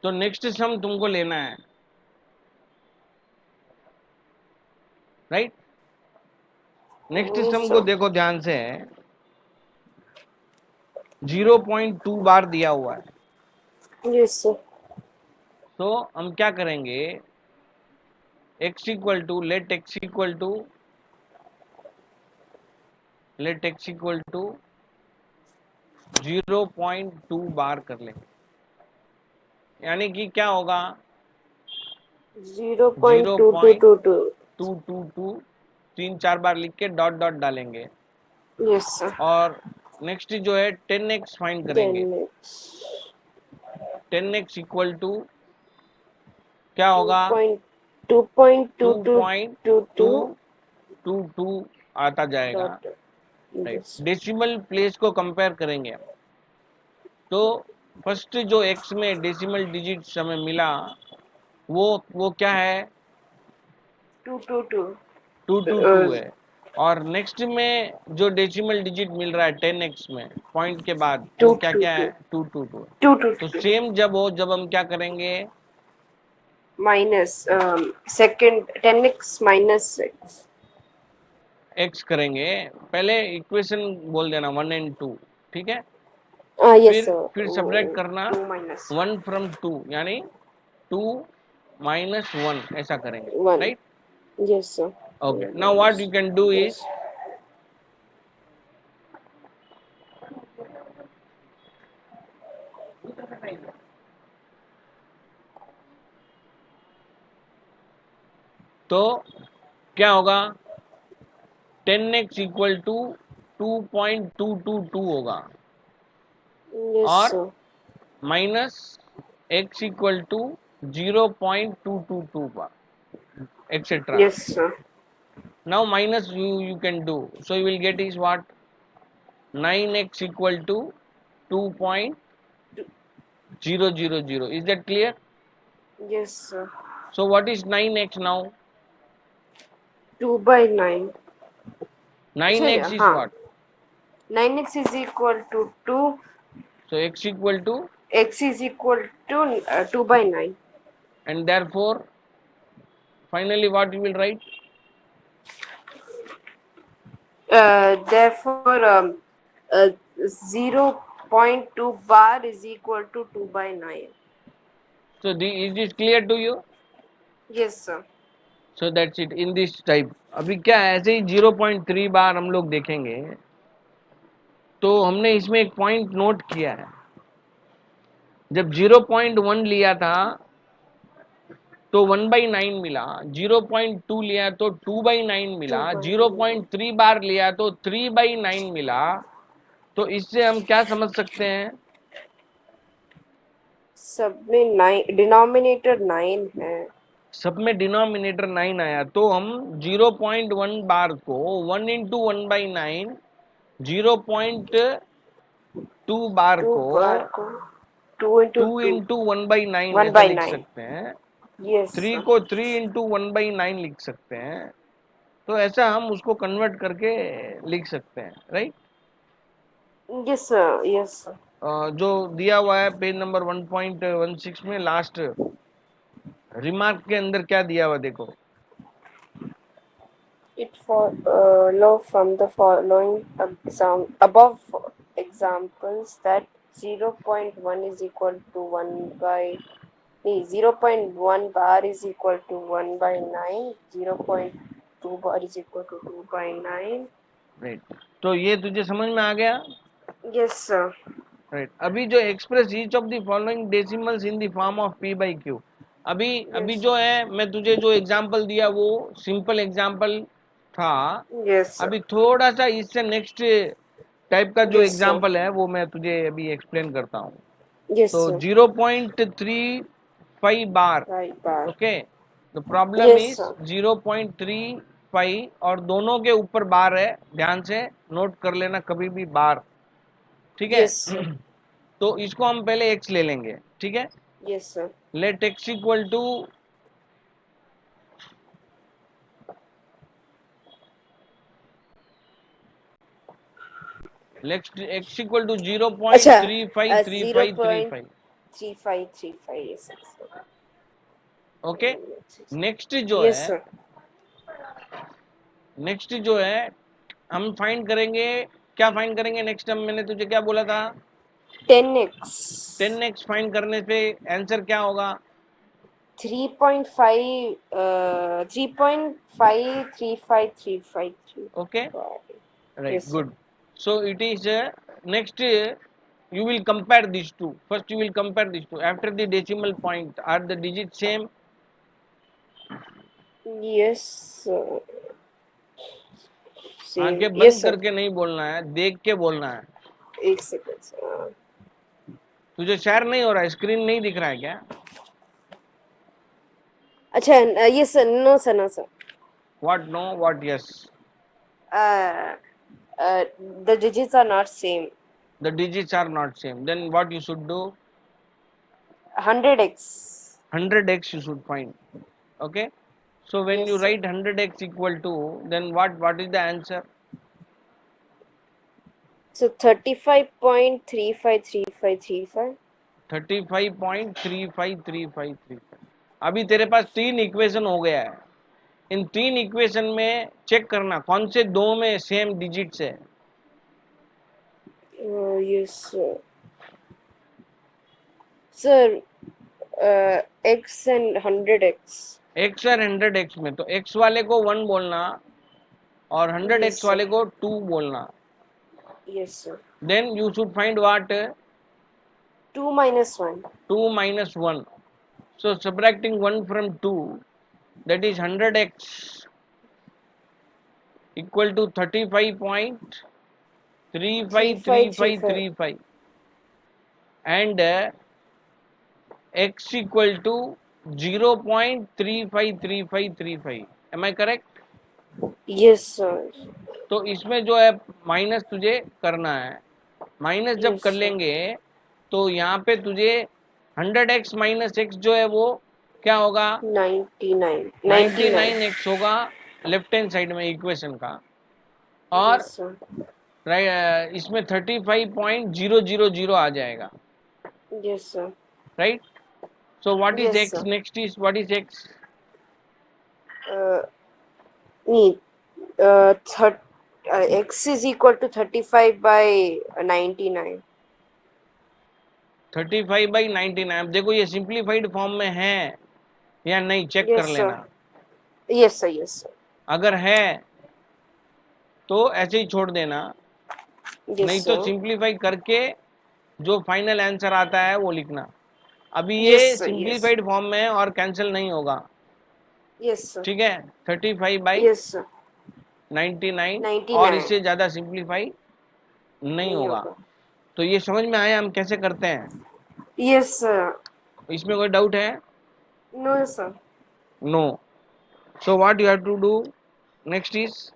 तो next sum तुमको लेना है, राइट। नेक्स्ट सम को देखो ध्यान से, 0.2 बार दिया हुआ है। Yes sir. तो हम क्या करेंगे, x equal to let x equal to 0.2 bar कर लेंगे, यानी कि क्या होगा, 0.2222। 0.222 3-4 बार लिख के डॉट डॉट डालेंगे। Yes sir. और नेक्स्ट जो है 10x फाइंड करेंगे। 10x 10x इक्वल टू क्या होगा, 2.2222 2.222 आता जाएगा, dot. Right. Yes. Decimal place को कंपेयर करेंगे हम। तो फर्स्ट जो x में डेसिमल डिजिट हमें मिला वो क्या है, 222। 222 है। और नेक्स्ट में जो डेसिमल डिजिट मिल रहा है 10x में पॉइंट के बाद, वो क्या क्या है, 222 है। तो 222 सेम जब हम क्या करेंगे, minus second 10x minus 6। x करेंगे, पहले इक्वेशन बोल देना 1 and 2, ठीक है। Yes sir. फिर सब्ट्रैक्ट करना 2 माइनस 1 from 2, यानी 2 minus 1 ऐसा करेंगे, 1। Right. Yes sir. Okay, now what you can do is, yes. तो क्या होगा, 10x इक्वल टू 2.222 होगा, यस और sir. Minus x equal to 0.222 का, etcetera. Yes sir. Now minus you can do, so you will get is what, 9x equal to 2.000. Is that clear? Yes sir. So what is 9x now? 2/9। sorry, 9x is हाँ, what? 9x is equal to 2, So x equal to, x is equal to 2/9. and therefore finally what you will write? Therefore, 0.2 bar is equal to 2/9. So is this clear to you? Yes sir. So that's it in this type. अभी क्या है, ऐसे ही 0.3 बार हम लोग देखेंगे। तो हमने इसमें एक पॉइंट नोट किया है, जब 0.1 लिया था तो 1/9 मिला, 0.2 लिया तो 2/9 मिला, 2/9 0.3 बार लिया तो 3/9 मिला। तो इससे हम क्या समझ सकते हैं, सब में 9, डिनोमिनेटर 9 है। सब में डिनोमिनेटर 9 आया, तो हम 0.1 बार को 1 इंटू 1/9, 0.2 बार 2 को बार को 2 into 2 2, इंटू 1/9 1 ऐसा by लिख 9. सकते हैं। Yes 3 sir. को 3 इंटू 1/9 लिख सकते हैं। तो ऐसा हम उसको कन्वर्ट करके लिख सकते हैं, right. Yes sir. Yes sir. जो दिया हुआ है पेज नंबर 1.16 में लास्ट रिमार्क के अंदर क्या दिया हुआ देखो, It follow from the following above examples that 0.1 is equal to 1 by 0.1 bar is equal to 1/9, 0.2 bar is equal to 2/9. Right. तो ये तुझे समझ में आ गया, Yes sir. राइट। अभी जो express each of the following decimals in the form of p by q, अभी Yes जो sir. है मैं तुझे जो एग्जांपल दिया वो सिंपल एग्जांपल था। Yes sir. अभी थोड़ा सा इससे नेक्स्ट टाइप का जो Yes sir. एग्जांपल है वो मैं तुझे अभी एक्सप्लेन करता हूँ। Yes तो sir. 0.35 bar, Right bar. Okay. The problem Yes is sir. 0.35 और दोनों के ऊपर बार है, ध्यान से नोट कर लेना कभी भी बार, ठीक है। Yes sir. तो इसको हम पहले x ले लेंगे, ठीक है। Yes sir. Let x equal to, let x equal to अच्छा 0.353535। 3535, yes, sir. ओके, नेक्स्ट जो Yes, है, sir. नेक्स्ट जो है हम फाइंड करेंगे, क्या फाइंड करेंगे नेक्स्ट? हम, मैंने तुझे क्या बोला था? 10x. 10x फाइंड करने से आंसर क्या होगा? 3.5, 3.535353. Okay, right, Yes, sir. Good. So it is next, you will compare these two. First you will compare these two after the decimal point. Are the digits same? Yes, sir. Same. आंखें Yes, बंद sir. करके नहीं बोलना है, देख के बोलना है. एक सेकंड सर. तुझे शेयर नहीं हो रहा है, स्क्रीन नहीं दिख रहा है क्या? अच्छा, yes sir. No sir, no sir. What no, what yes? Uh, the digits are not same. The digits are not same. Then what you should do? 100x. 100x you should find. Okay. So when Yes, you sir. write 100x equal to, then what is the answer? So 35.353535. 35.353535. अभी तेरे पास 3 equation हो गया है. इन 3 equation में check करना कौन से दो में सेम डिजिट्स है. Yes, sir. Sir, x and 100x. x और 100x में तो x वाले को 1 बोलना और Yes, 100x sir. वाले को 2 बोलना. Yes, sir. Then you should find what? 2 minus 1. 2 minus 1. So subtracting 1 from 2, that is 100x equal to 3535. 35.353535, and x equal to 0.353535. Am I correct? Yes, sir. तो इसमें जो है माइनस तुझे करना है. माइनस जब Yes, कर sir. लेंगे तो यहाँ पे तुझे 100x माइनस एक्स जो है वो क्या होगा? 99. 99. 99x होगा लेफ्ट हैंड साइड में इक्वेशन का. और Yes, sir. इसमें 35.000 आ जाएगा. Yes, sir. Right. So what is Yes, x? sir. Next is what is x? Uh, need x is equal to 35 by 99. 35/99. अब देखो ये सिंप्लीफाइड फॉर्म में है या नहीं, चेक कर Yes, sir. लेना. Yes, sir. Yes, sir. अगर है तो ऐसे ही छोड़ देना, Yes, नहीं तो sir. सिंप्लीफाई करके जो फाइनल आंसर आता है वो लिखना. अभी Yes, ये sir. Yes. सिंप्लीफाइड फॉर्म में है और कैंसिल नहीं होगा. Yes, sir. ठीक है, 35/99 Yes, sir. और 99. इससे ज़्यादा सिंप्लीफाई नहीं नहीं होगा. होगा. तो ये समझ में आया हम कैसे करते हैं? Yes, sir. इसमें कोई डाउट है? No, sir. No. So what you have to do next is,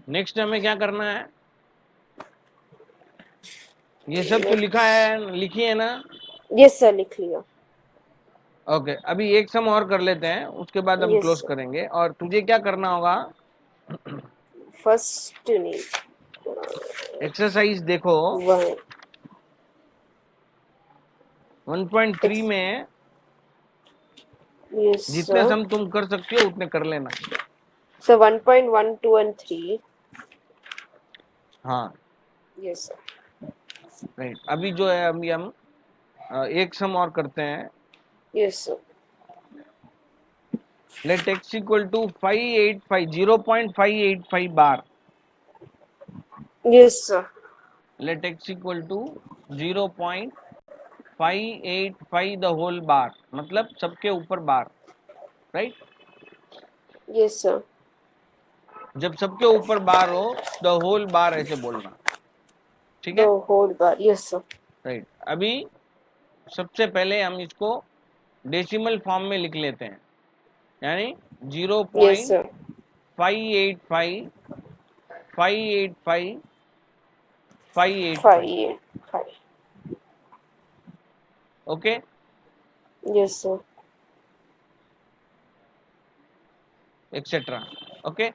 next हमें क्या करना है? ये सब तो लिखा है, लिखी है ना? Yes, sir. लिख लिया. ओके, अभी एक सम और कर लेते हैं, उसके बाद हम Yes, क्लोज sir. करेंगे. और तुझे क्या करना होगा? First need एक्सरसाइज देखो, one. 1.3 में Yes, जितने sir. सम तुम कर सकते हो उतने कर लेना. So 1.1, 2, and 3. हाँ, Yes, sir. राइट. अभी जो है अभी हम एक सम और करते हैं. Yes, sir. Let x equal to 585 0.585 bar. Yes, sir. Let x equal to 0.585 the whole bar, मतलब सबके ऊपर बार. राइट. Yes, sir. जब सबके ऊपर बार हो द होल बार ऐसे बोलना. ठीक The है, whole bar. Yes, sir. Right. अभी सबसे पहले हम इसको डेसिमल फॉर्म में लिख लेते हैं, यानी zero Yes, point sir. Five eight five 585 5, 585. 8, 5. Okay, Yes, sir. Etcetera. Okay,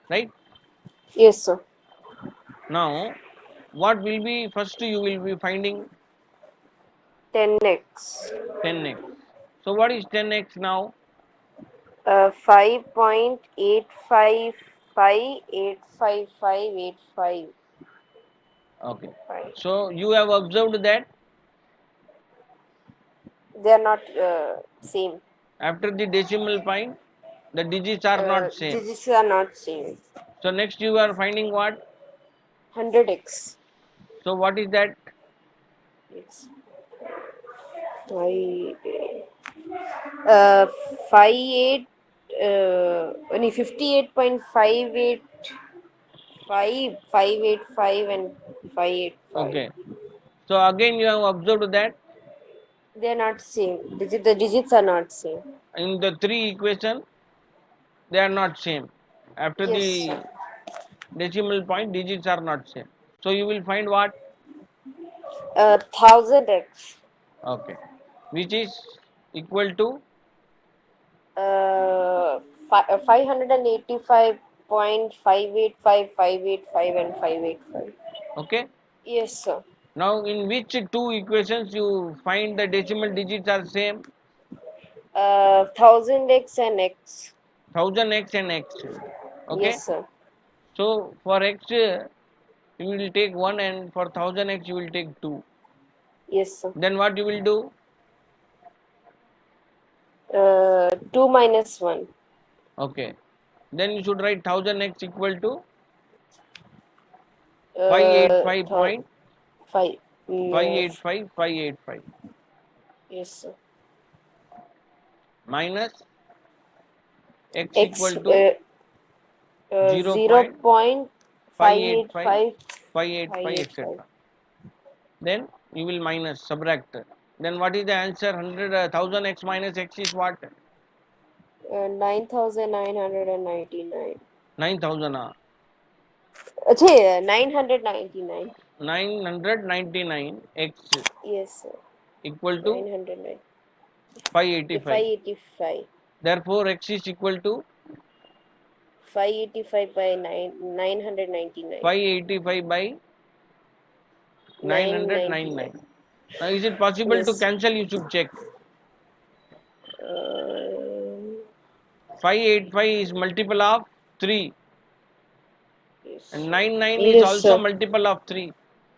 right? Yes, sir. Now, what will be first you will be finding? 10x. 10x. So what is 10x now? 5.85585585. Okay. Five. So you have observed that They are not same. after the decimal point, the digits are not same. Digits are not same. So next you are finding what? 100x. So what is that? Yes. I, uh, 58, only 58.585, and 585. Okay. So again you have observed that They are not same. The digits are not same. in the three equation they are not same. After Yes, the sir. decimal point digits are not same. So you will find what? 1000x. Okay. Which is equal to 585.585585 and 585. okay. Yes, sir. Now in which two equations you find the decimal digits are same? 1000x and x. 1000x and x. Okay. Yes, sir. So for x you will take 1 and for 1000x you will take 2. Yes, sir. Then what you will do? 2 minus 1. Okay. Then you should write 1000x equal to Uh, thou- 585.585 5. Mm, 585 yes, sir. minus x X, equal to 585 0.585. 585 etc. Then you will minus subtract. Then what is the answer? 1000x minus x is what? 9999. 9000. 999. 999 x Yes, sir. equal to 909. 585. 585. Therefore x is equal to 585 by 999. 585 by 999. 999. Now is it possible to Yes. cancel? You should check. Uh, 585 is multiple of 3 yes, and sir. 99 is Yes, also sir. multiple of 3.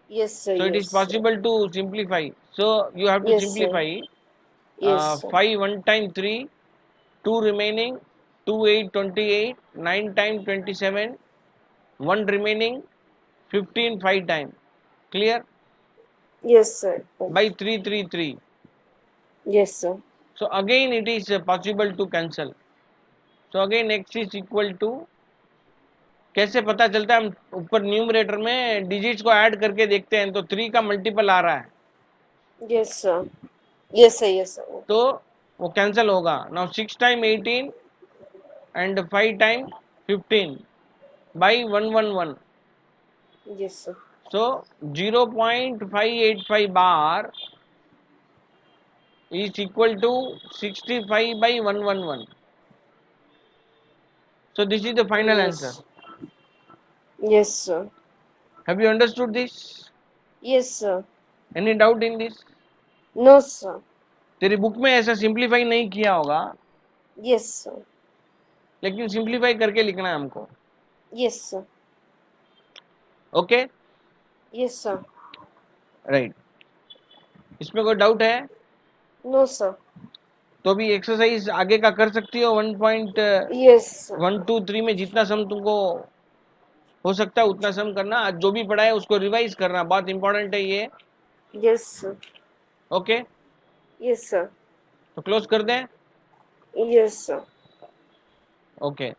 Yes, sir. So it Yes, is sir. possible to simplify. So you have to Yes, sir. simplify Yes, sir. 5 1 time 3, 2 remaining, 2 8 28, 9 time 27, 1 remaining, 15 5 time. Clear? Yes, sir. By 3 3 3. Yes, sir. So again it is possible to cancel. So again x is equal to, कैसे पता चलता है? हम ऊपर numerator में digits को add करके देखते हैं तो 3 का मल्टीपल आ रहा है Yes, sir. Yes, sir. Yes, sir. तो वो कैंसिल होगा. Now 6 time 18 and 5 time 15 by 111. Yes, sir. So 0.585 bar is equal to 65 by 111. So this is the final answer. Yes. Yes, sir. Have you understood this? Yes, sir. Any doubt in this? No, sir. तेरी book में ऐसा simplify नहीं किया होगा, Yes, sir. लेकिन simplify करके लिखना है हमको. Yes, sir. Okay, Yes, sir. Right. इसमें कोई डाउट है No, sir. तो भी एक्सरसाइज आगे का कर सकती हो. Yes, sir. 1 2 3 में जितना सम तुमको हो सकता है उतना सम करना. आज जो भी पढ़ा है उसको रिवाइज करना, बहुत इंपॉर्टेंट है ये. Yes, sir. Okay, Yes, sir. तो क्लोज कर दें. Yes, sir. ओके.